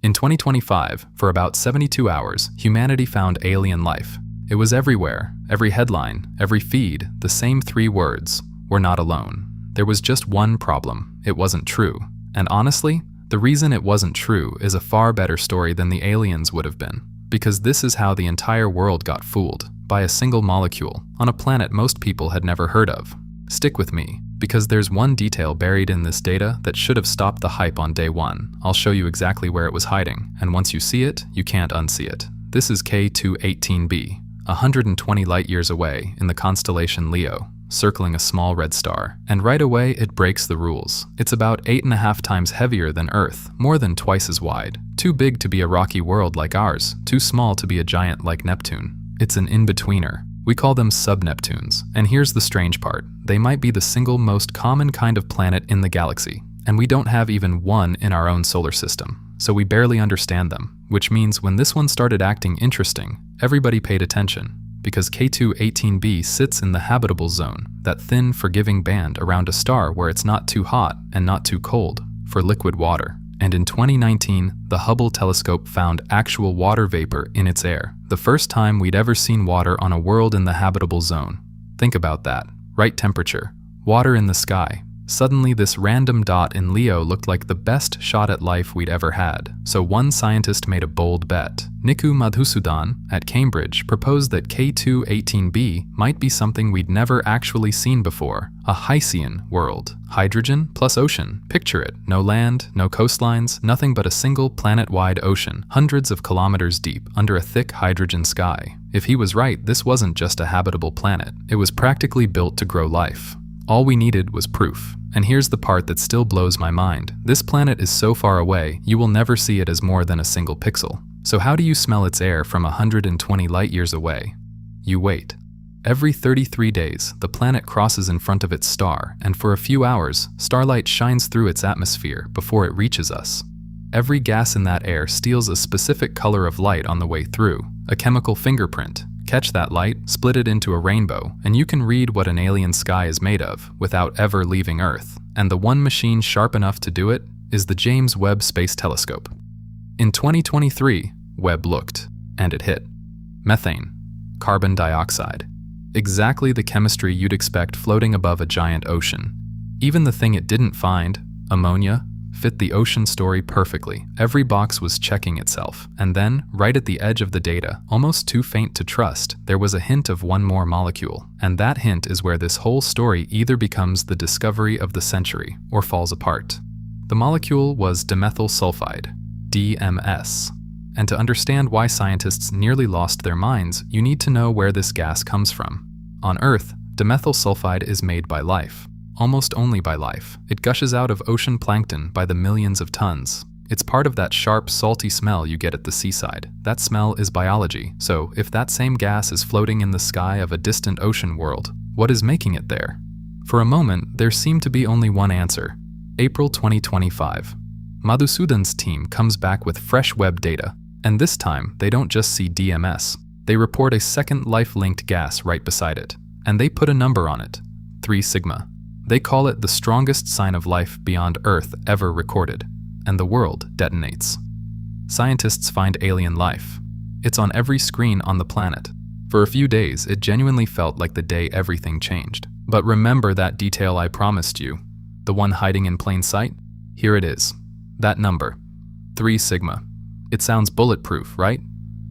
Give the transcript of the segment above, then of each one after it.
In 2025, for about 72 hours, humanity found alien life. It was everywhere, every headline, every feed, the same 3 words: we're not alone. There was just one problem: it wasn't true. And honestly, the reason it wasn't true is a far better story than the aliens would have been. Because this is how the entire world got fooled, by a single molecule, on a planet most people had never heard of. Stick with me, because there's one detail buried in this data that should have stopped the hype on day 1. I'll show you exactly where it was hiding, and once you see it, you can't unsee it. This is K2-18b, 120 light-years away in the constellation Leo, circling a small red star, and right away it breaks the rules. It's about 8.5 times heavier than Earth, more than twice as wide. Too big to be a rocky world like ours, too small to be a giant like Neptune. It's an in-betweener. We call them sub-Neptunes, and here's the strange part. They might be the single most common kind of planet in the galaxy, and we don't have even one in our own solar system, so we barely understand them, which means when this one started acting interesting, everybody paid attention. Because K2-18b sits in the habitable zone, that thin, forgiving band around a star where it's not too hot and not too cold, for liquid water. And in 2019, the Hubble telescope found actual water vapor in its air, the first time we'd ever seen water on a world in the habitable zone. Think about that. Right temperature, water in the sky. Suddenly, this random dot in Leo looked like the best shot at life we'd ever had. So one scientist made a bold bet. Niku Madhusudan at Cambridge proposed that K2-18b might be something we'd never actually seen before, a hycean world. Hydrogen plus ocean. Picture it. No land, no coastlines, nothing but a single planet-wide ocean, hundreds of kilometers deep, under a thick hydrogen sky. If he was right, this wasn't just a habitable planet. It was practically built to grow life. All we needed was proof. And here's the part that still blows my mind. This planet is so far away, you will never see it as more than a single pixel. So how do you smell its air from 120 light-years away? You wait. Every 33 days, the planet crosses in front of its star, and for a few hours, starlight shines through its atmosphere before it reaches us. Every gas in that air steals a specific color of light on the way through, a chemical fingerprint. Catch that light, split it into a rainbow, and you can read what an alien sky is made of without ever leaving Earth. And the one machine sharp enough to do it is the James Webb Space Telescope. In 2023, Webb looked, and it hit. Methane, carbon dioxide. Exactly the chemistry you'd expect floating above a giant ocean. Even the thing it didn't find, ammonia, fit the ocean story perfectly. Every box was checking itself. And then, right at the edge of the data, almost too faint to trust, there was a hint of one more molecule. And that hint is where this whole story either becomes the discovery of the century or falls apart. The molecule was dimethyl sulfide, DMS. And to understand why scientists nearly lost their minds, you need to know where this gas comes from. On Earth, dimethyl sulfide is made by life. Almost only by life. It gushes out of ocean plankton by the millions of tons. It's part of that sharp, salty smell you get at the seaside. That smell is biology, so if that same gas is floating in the sky of a distant ocean world, what is making it there? For a moment, there seemed to be only one answer. April 2025. Madhusudan's team comes back with fresh Webb data, and this time, they don't just see DMS. They report a second life-linked gas right beside it, and they put a number on it, 3 sigma. They call it the strongest sign of life beyond Earth ever recorded, and the world detonates. Scientists find alien life. It's on every screen on the planet. For a few days, it genuinely felt like the day everything changed. But remember that detail I promised you, the one hiding in plain sight? Here it is. That number, 3 sigma. It sounds bulletproof, right?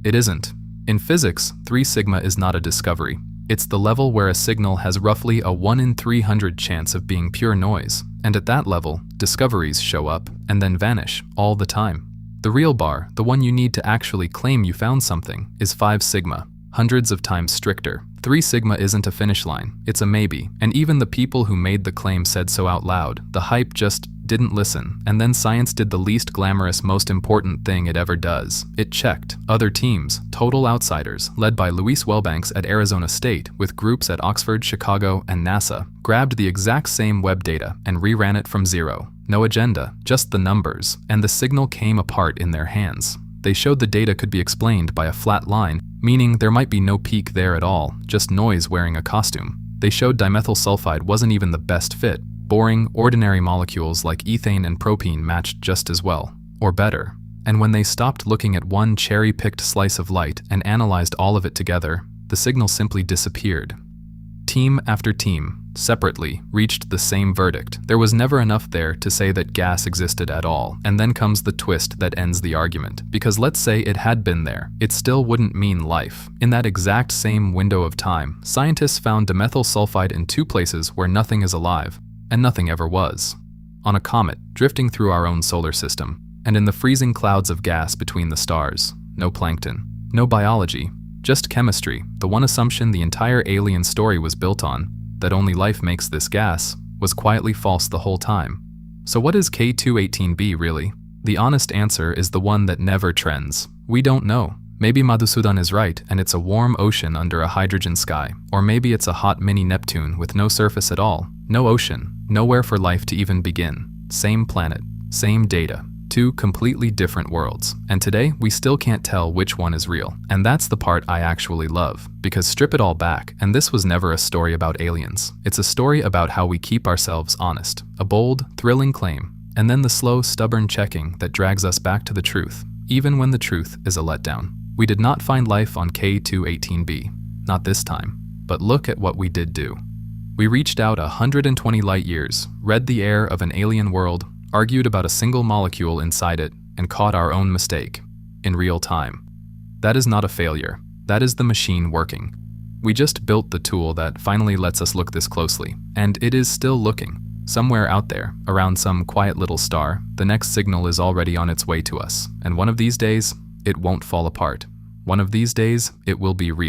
It isn't. In physics, 3 sigma is not a discovery. It's the level where a signal has roughly a 1 in 300 chance of being pure noise, and at that level, discoveries show up and then vanish all the time. The real bar, the one you need to actually claim you found something, is 5 sigma, hundreds of times stricter. 3 sigma isn't a finish line, it's a maybe, and even the people who made the claim said so out loud. The hype just didn't listen, and then science did the least glamorous, most important thing it ever does. It checked. Other teams, total outsiders, led by Luis Wellbanks at Arizona State, with groups at Oxford, Chicago, and NASA, grabbed the exact same Webb data and reran it from zero. No agenda, just the numbers, and the signal came apart in their hands. They showed the data could be explained by a flat line, meaning there might be no peak there at all, just noise wearing a costume. They showed dimethyl sulfide wasn't even the best fit. Boring, ordinary molecules like ethane and propene matched just as well, or better. And when they stopped looking at one cherry-picked slice of light and analyzed all of it together, the signal simply disappeared. Team after team, separately, reached the same verdict. There was never enough there to say that gas existed at all. And then comes the twist that ends the argument. Because let's say it had been there, it still wouldn't mean life. In that exact same window of time, scientists found dimethyl sulfide in 2 places where nothing is alive, and nothing ever was. On a comet, drifting through our own solar system, and in the freezing clouds of gas between the stars. No plankton, no biology, just chemistry. The one assumption the entire alien story was built on, that only life makes this gas, was quietly false the whole time. So what is K2-18b really? The honest answer is the one that never trends. We don't know. Maybe Madhusudan is right and it's a warm ocean under a hydrogen sky. Or maybe it's a hot mini Neptune with no surface at all, no ocean, nowhere for life to even begin. Same planet, same data. 2 completely different worlds, and today we still can't tell which one is real. And that's the part I actually love, because strip it all back, and this was never a story about aliens. It's a story about how we keep ourselves honest, a bold, thrilling claim, and then the slow, stubborn checking that drags us back to the truth, even when the truth is a letdown. We did not find life on K2-18b, not this time, but look at what we did do. We reached out 120 light years, read the air of an alien world, argued about a single molecule inside it, and caught our own mistake, in real time. That is not a failure. That is the machine working. We just built the tool that finally lets us look this closely, and it is still looking. Somewhere out there, around some quiet little star, the next signal is already on its way to us, and one of these days, it won't fall apart. One of these days, it will be real.